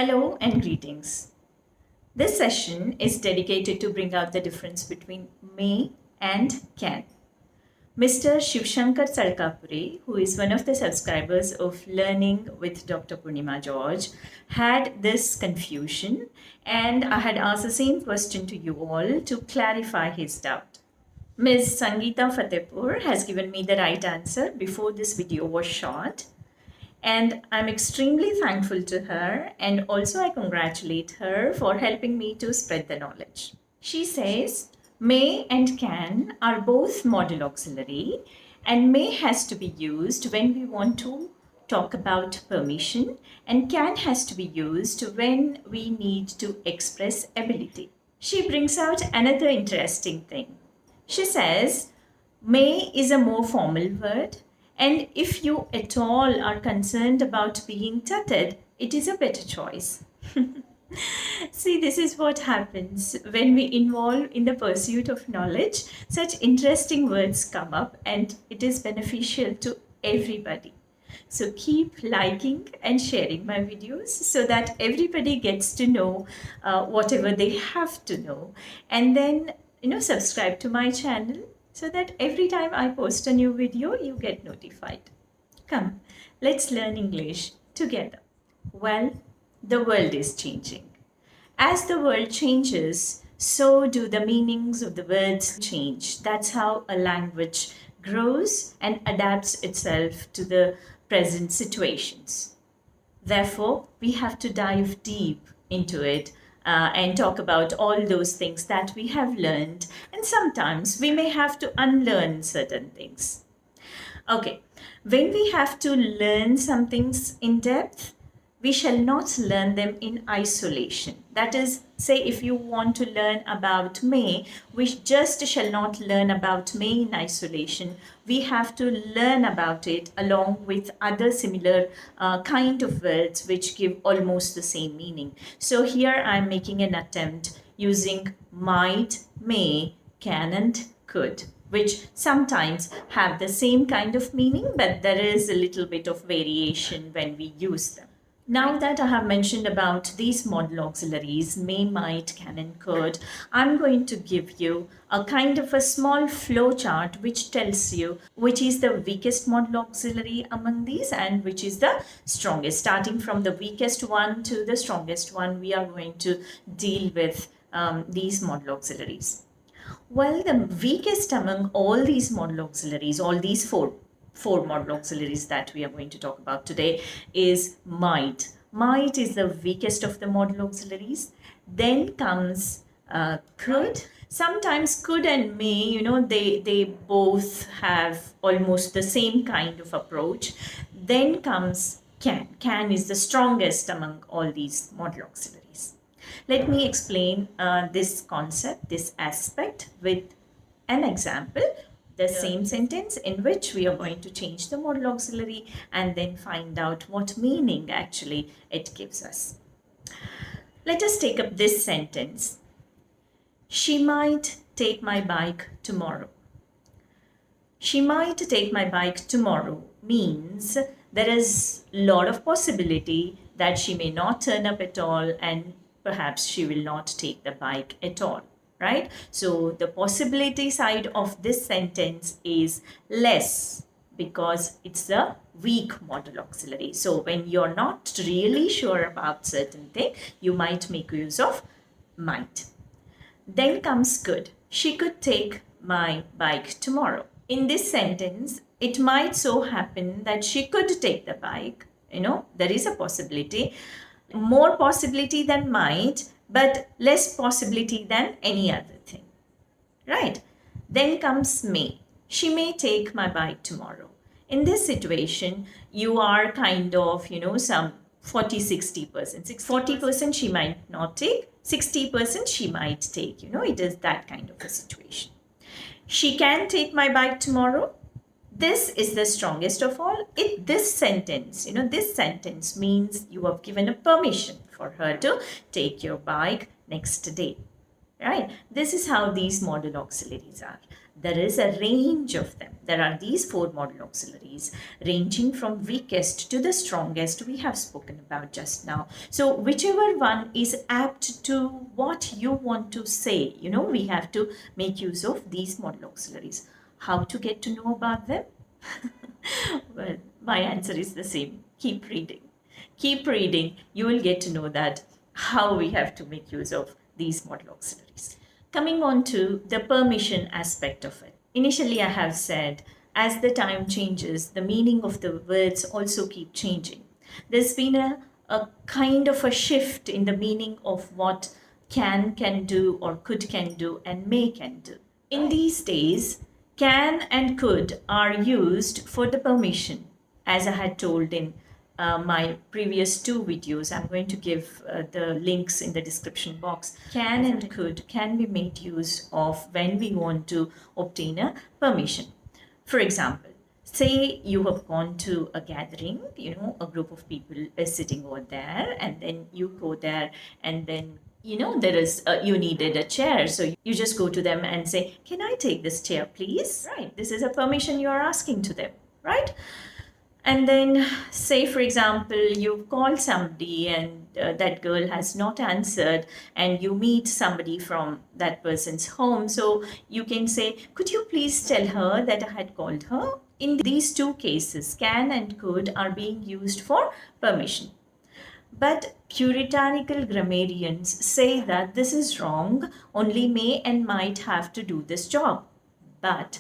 Hello and greetings. This session is dedicated to bring out the difference between may and can. Mr. Shivshankar Sarkapure, who is one of the subscribers of Learning with Dr. Purnima George, had this confusion, and I had asked the same question to you all to clarify his doubt. Ms. Sangeeta Fatehpur has given me the right answer before this video was shot. And I'm extremely thankful to her, and also I congratulate her for helping me to spread the knowledge. She says, may and can are both modal auxiliary, and may has to be used when we want to talk about permission, and can has to be used when we need to express ability. She brings out another interesting thing. She says, may is a more formal word, and if you at all are concerned about being tutted, it is a better choice. See, this is what happens when we involve in the pursuit of knowledge. Such interesting words come up, and it is beneficial to everybody. So keep liking and sharing my videos so that everybody gets to know whatever they have to know. And then, subscribe to my channel so that every time I post a new video, you get notified. Come, let's learn English together. Well, the world is changing. As the world changes, so do the meanings of the words change. That's how a language grows and adapts itself to the present situations. Therefore, we have to dive deep into it and talk about all those things that we have learned, and sometimes we may have to unlearn certain things. Okay, when we have to learn some things in depth, we shall not learn them in isolation. That is, say if you want to learn about may, we just shall not learn about may in isolation. We have to learn about it along with other similar kind of words which give almost the same meaning. So here I'm making an attempt using might, may, can and could, which sometimes have the same kind of meaning, but there is a little bit of variation when we use them. Now that I have mentioned about these modal auxiliaries, may, might, can and could, I'm going to give you a kind of a small flow chart which tells you which is the weakest modal auxiliary among these and which is the strongest. Starting from the weakest one to the strongest one, we are going to deal with these modal auxiliaries. Well, the weakest among all these modal auxiliaries, all these four modal auxiliaries that we are going to talk about today, is might. Might is the weakest of the modal auxiliaries. Then comes could. Sometimes could and may, they both have almost the same kind of approach. Then comes can. Can is the strongest among all these modal auxiliaries. Let me explain this concept, this aspect with an example. The same sentence in which we are going to change the modal auxiliary and then find out what meaning actually it gives us. Let us take up this sentence. She might take my bike tomorrow. She might take my bike tomorrow means there is a lot of possibility that she may not turn up at all, and perhaps she will not take the bike at all. Right? So the possibility side of this sentence is less because it's a weak modal auxiliary. So when you're not really sure about certain thing, you might make use of might. Then comes could. She could take my bike tomorrow. In this sentence, it might so happen that she could take the bike. There is a possibility. More possibility than might, but less possibility than any other thing, right? Then comes may. She may take my bike tomorrow. In this situation, you are kind of, some 40-60%. 40% she might not take, 60% she might take. It is that kind of a situation. She can take my bike tomorrow. This is the strongest of all. This sentence means you have given a permission for her to take your bike next day, right? This is how these modal auxiliaries are. There is a range of them. There are these four modal auxiliaries ranging from weakest to the strongest we have spoken about just now. So whichever one is apt to what you want to say, we have to make use of these modal auxiliaries. How to get to know about them? Well, my answer is the same. Keep reading. Keep reading. You will get to know that how we have to make use of these modal auxiliaries. Coming on to the permission aspect of it. Initially, I have said, as the time changes, the meaning of the words also keep changing. There's been a kind of a shift in the meaning of what can do, or could can do, and may can do. In these days, can and could are used for the permission, as I had told in my previous two videos. I'm going to give the links in the description box. Can and could can be made use of when we want to obtain a permission. For example, say you have gone to a gathering, a group of people is sitting over there, and then you go there, and then there is you needed a chair, so you just go to them and say, can I take this chair please? Right, this is a permission you are asking to them, right? And then say, for example, you've called somebody and that girl has not answered, and you meet somebody from that person's home. So you can say, could you please tell her that I had called her? In these two cases, can and could are being used for permission. But puritanical grammarians say that this is wrong, only may and might have to do this job. But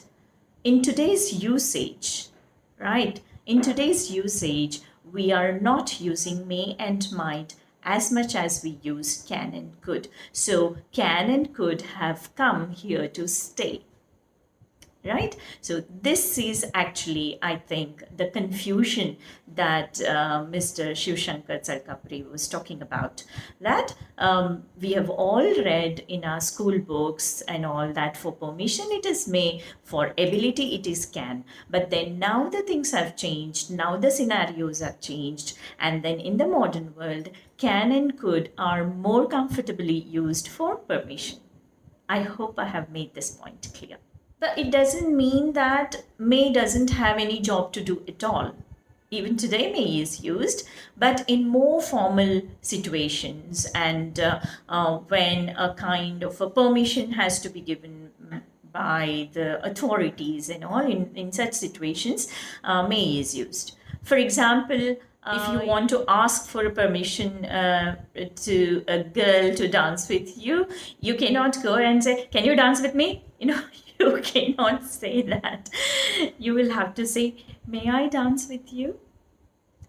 in today's usage, right? In today's usage, we are not using may and might as much as we use can and could. So can and could have come here to stay. Right? So this is actually, I think, the confusion that Mr. Shiv Shankar Tsalkapure was talking about. That we have all read in our school books and all that for permission it is may, for ability it is can. But then now the things have changed, now the scenarios have changed, and then in the modern world, can and could are more comfortably used for permission. I hope I have made this point clear. But it doesn't mean that may doesn't have any job to do at all. Even today, may is used, but in more formal situations, and when a kind of a permission has to be given by the authorities and all, in such situations, may is used. For example, if you want to ask for a permission to a girl to dance with you, you cannot go and say, can you dance with me? You cannot say that. You will have to say, may I dance with you?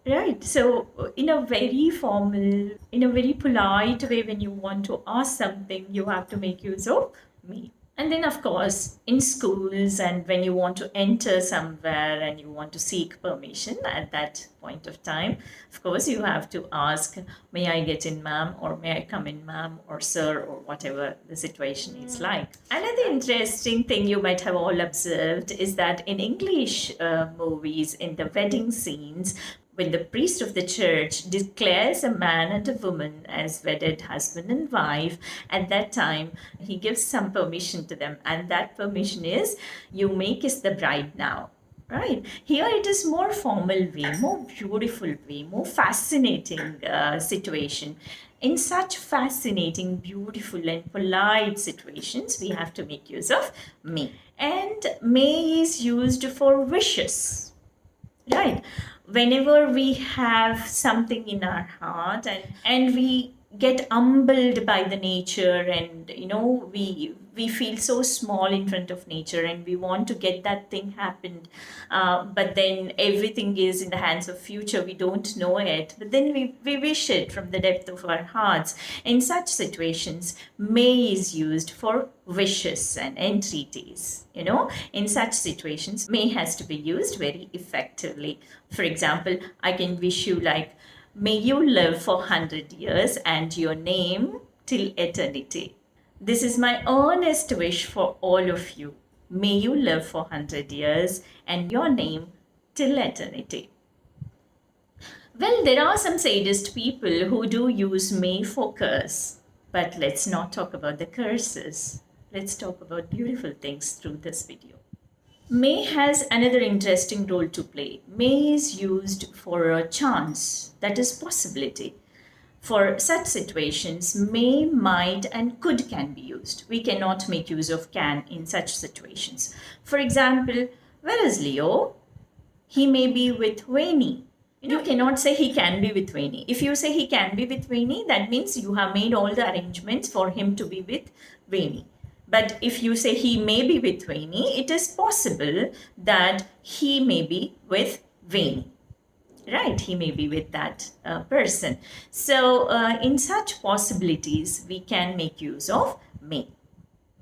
Right. So in a very formal, in a very polite way, when you want to ask something, you have to make use of me. And then, of course, in schools, and when you want to enter somewhere and you want to seek permission at that point of time, of course, you have to ask, may I get in, ma'am, or may I come in, ma'am, or sir, or whatever the situation is like. Another interesting thing you might have all observed is that in English movies, in the wedding scenes, when the priest of the church declares a man and a woman as wedded husband and wife, at that time he gives some permission to them, and that permission is, you may kiss the bride now. Right. Here it is more formal way, more beautiful way, more fascinating situation. In such fascinating, beautiful, and polite situations, we have to make use of may. And may is used for wishes. Right. Whenever we have something in our heart, and we get humbled by the nature, and we feel so small in front of nature, and we want to get that thing happened, but then everything is in the hands of future, we don't know it, but then we wish it from the depth of our hearts. In such situations, may is used for wishes and entreaties. In such situations, may has to be used very effectively. For example, I can wish you like, may you live for 100 years and your name till eternity. This is my earnest wish for all of you. May you live for 100 years and your name till eternity. Well, there are some sadist people who do use may for curse. But let's not talk about the curses. Let's talk about beautiful things through this video. May has another interesting role to play. May is used for a chance, that is possibility. For such situations, may, might, and could can be used. We cannot make use of can in such situations. For example, where is Leo? He may be with Vani. You cannot say he can be with Vani. If you say he can be with Vani, that means you have made all the arrangements for him to be with Vani. But if you say he may be with Vani, it is possible that he may be with Vani. Right, he may be with that person. So in such possibilities, we can make use of may.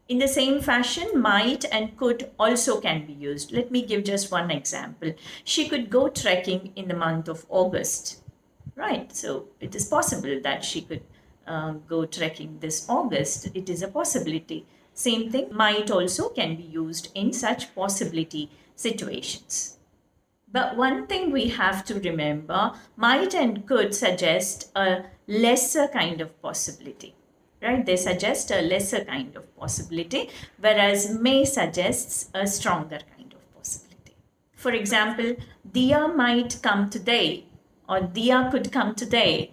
In the same fashion, might and could also can be used. Let me give just one example. She could go trekking in the month of August. Right, so it is possible that she could go trekking this August. It is a possibility. Same thing, might also can be used in such possibility situations. But one thing we have to remember, might and could suggest a lesser kind of possibility, right? They suggest a lesser kind of possibility, whereas may suggests a stronger kind of possibility. For example, Diya might come today, or Diya could come today.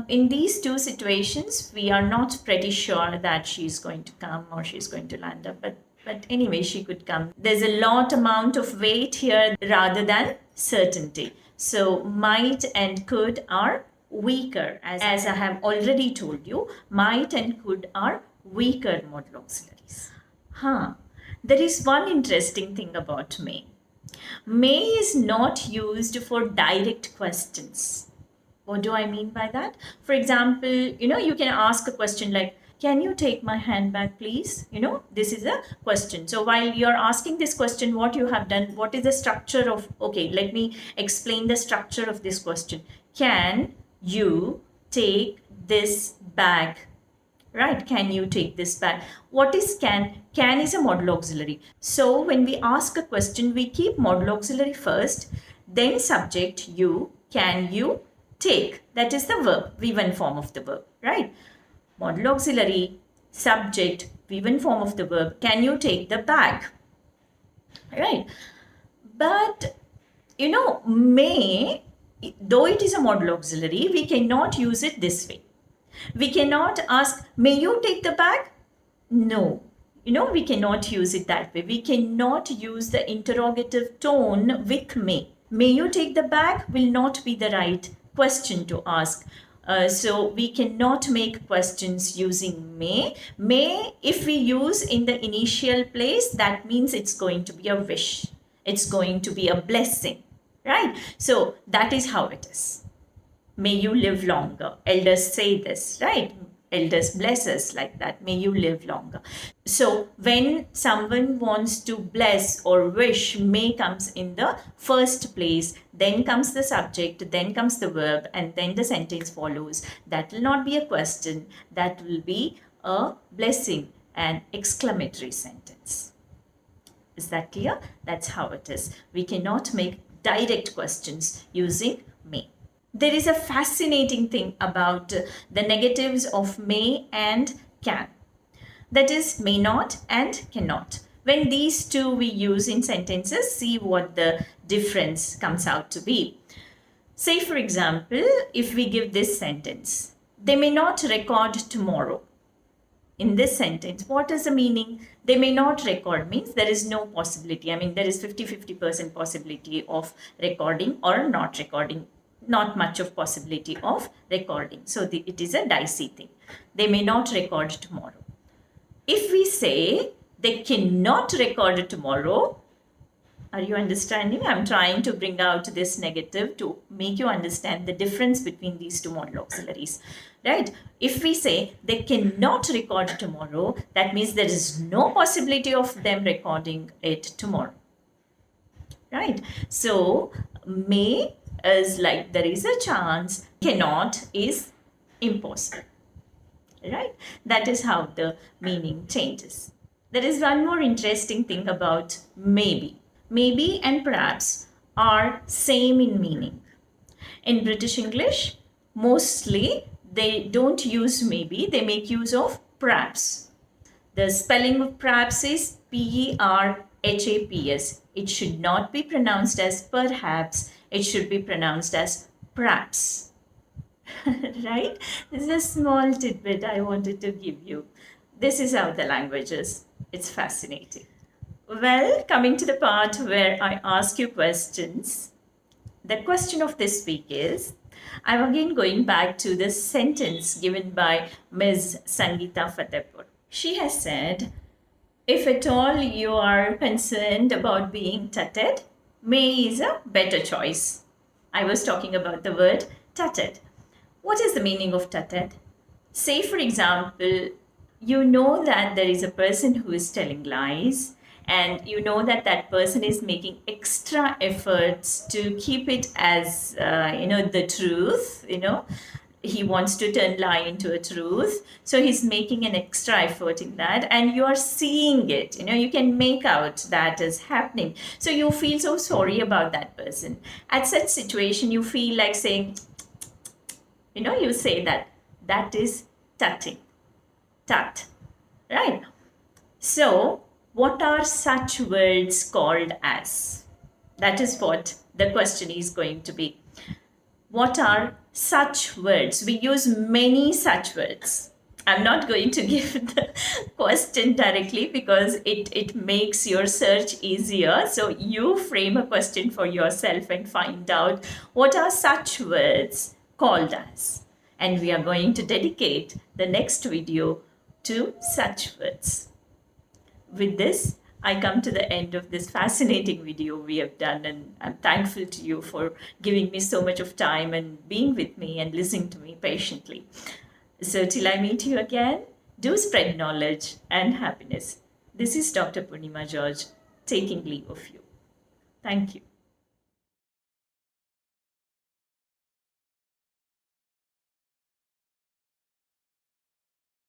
In these two situations, we are not pretty sure that she's going to come or she's going to land up, but anyway, she could come. There's a lot amount of weight here rather than certainty. So might and could are weaker. As I have already told you, might and could are weaker modal auxiliaries. There is one interesting thing about may. May is not used for direct questions. What do I mean by that? For example, you can ask a question like, can you take my handbag, please? This is a question. So while you're asking this question, what you have done, what is the structure of, okay, let me explain the structure of this question. Can you take this bag? Right? Can you take this bag? What is can? Can is a modal auxiliary. So when we ask a question, we keep modal auxiliary first, then subject you, can you take? That is the verb, V1 form of the verb, right? Modal auxiliary, subject, V1 form of the verb, can you take the bag? Right? But, may, though it is a modal auxiliary, we cannot use it this way. We cannot ask, may you take the bag? No. We cannot use it that way. We cannot use the interrogative tone with may. May you take the bag will not be the right question to ask. So we cannot make questions using may. May, if we use in the initial place, that means it's going to be a wish. It's going to be a blessing, right? So that is how it is. May you live longer. Elders say this, right? Elders bless us like that. May you live longer. So when someone wants to bless or wish, may comes in the first place, then comes the subject, then comes the verb, and then the sentence follows. That will not be a question. That will be a blessing, an exclamatory sentence. Is that clear? That's how it is. We cannot make direct questions using may. There is a fascinating thing about the negatives of may and can. That is may not and cannot. When these two we use in sentences, see what the difference comes out to be. Say, for example, if we give this sentence, they may not record tomorrow. In this sentence, what is the meaning? They may not record means there is no possibility. I mean, there is 50% possibility of recording or not recording. Not much of possibility of recording. So it is a dicey thing. They may not record tomorrow. If we say they cannot record tomorrow, are you understanding? I'm trying to bring out this negative to make you understand the difference between these two modal auxiliaries, right? If we say they cannot record tomorrow, that means there is no possibility of them recording it tomorrow, right? So may is like there is a chance, cannot is impossible, right? That is how the meaning changes. There is one more interesting thing about maybe. Maybe and perhaps are same in meaning. In British English, mostly they don't use maybe, they make use of perhaps. The spelling of perhaps is Perhaps. It should not be pronounced as perhaps, it should be pronounced as perhaps. Right? This is a small tidbit I wanted to give you. This is how the language is. It's fascinating. Well, coming to the part where I ask you questions. The question of this week is, I'm again going back to the sentence given by Ms. Sangeeta Fatehpur. She has said, if at all you are concerned about being tutted, may is a better choice. I was talking about the word tutted. What is the meaning of tutted? Say, for example, you know that there is a person who is telling lies, and you know that that person is making extra efforts to keep it as the truth. He wants to turn lie into a truth, so he's making an extra effort in that, and you are seeing it. You can make out that is happening, so you feel so sorry about that person. At such situation, you feel like saying, you say that is tutting. Tut, right? So what are such words called as? That is what the question is going to be. What are such words? We use many such words. I'm not going to give the question directly because it makes your search easier. So you frame a question for yourself and find out what are such words called as. And we are going to dedicate the next video to such words. With this, I come to the end of this fascinating video we have done, and I'm thankful to you for giving me so much of time and being with me and listening to me patiently. So till I meet you again, do spread knowledge and happiness. This is Dr. Purnima George taking leave of you. Thank you.